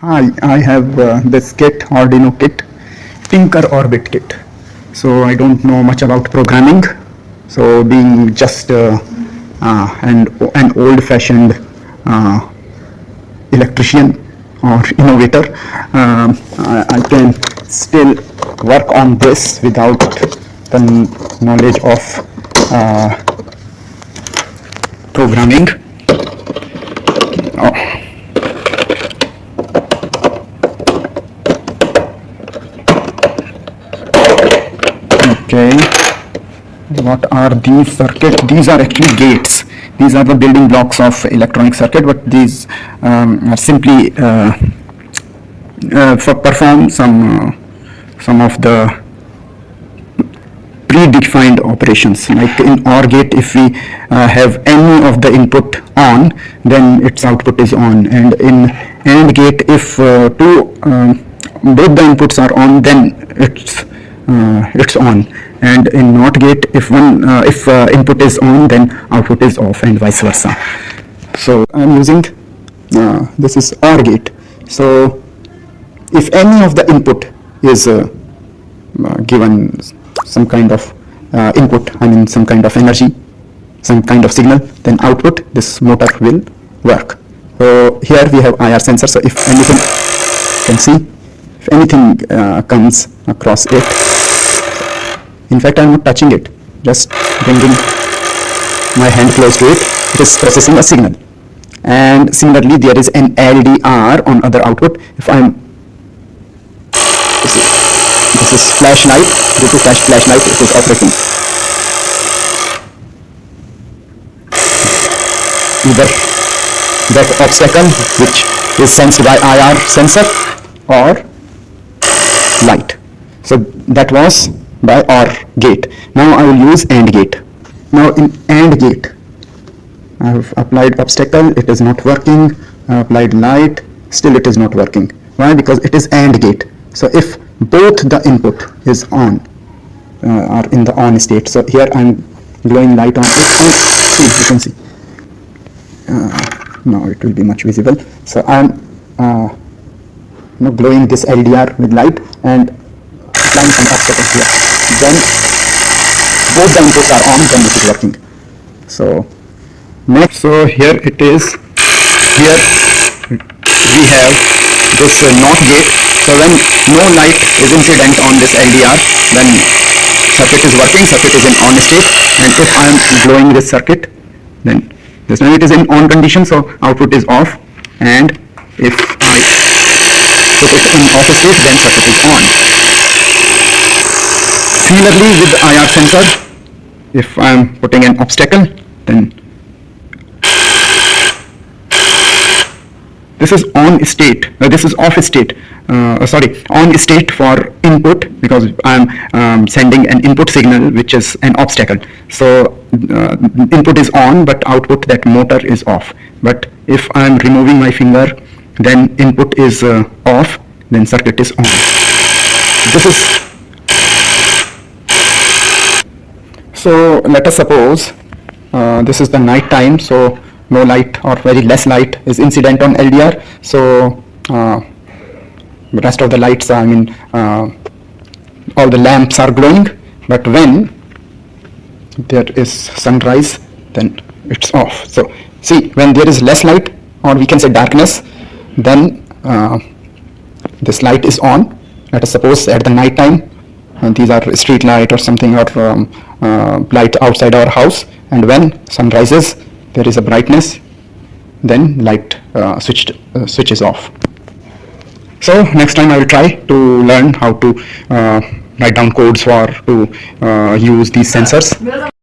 Hi, I have this kit, Arduino kit, Tinker Orbit kit. So I don't know much about programming. So being just an old-fashioned electrician or innovator, I can still work on this without the knowledge of programming. Oh. Okay, what are these circuits? These are actually gates. These are the building blocks of electronic circuit, but these are simply for perform some of the predefined operations. Like in OR gate, if we have any of the input on, then its output is on, and in AND gate, if both the inputs are on, then it's on, and in NOT gate, if input is on, then output is off, and vice versa. So I'm using this is OR gate. So if any of the input is given some kind of input, I mean some kind of energy, some kind of signal, then output, this motor will work. So here we have IR sensor. So if anything, you can see, if anything comes across it, in fact I'm not touching it, just bringing my hand close to it, it is processing a signal. And similarly there is an LDR on other output. If I'm, this is flashlight, due to flashlight it is operating. Either that obstacle which is sensed by IR sensor or light. So that was by OR gate. Now I will use AND gate. Now in AND gate, I have applied obstacle, it is not working. I applied light, still it is not working. Why? Because it is AND gate. So if both the input is on, are in the on state. So here I am glowing light on it. See, you can see. Now it will be much visible. So I am glowing this LDR with light and applying some obstacle here. Then both the inputs are on, then it is working. So next, so here it is. Here we have this NOT gate. So when no light is incident on this LDR, then circuit is working, circuit is in on state. And if I am glowing this circuit, then this time it is in on condition, so output is off. And if I put it in off state, then circuit is on. Similarly with the IR sensor, if I am putting an obstacle, then this is on state, this is off state, on state for input, because I am sending an input signal which is an obstacle. So input is on, but output, that motor is off. But if I am removing my finger, then input is off, then circuit is on. This is, so let us suppose this is the night time, so no light or very less light is incident on LDR. So the rest of the lights, I mean all the lamps are glowing, but when there is sunrise, then it's off. So see, when there is less light, or we can say darkness, then this light is on. Let us suppose at the night time, these are street light or something, or light outside our house, and when sun rises, there is a brightness, then light switches off. So next time I will try to learn how to write down codes for to use these sensors.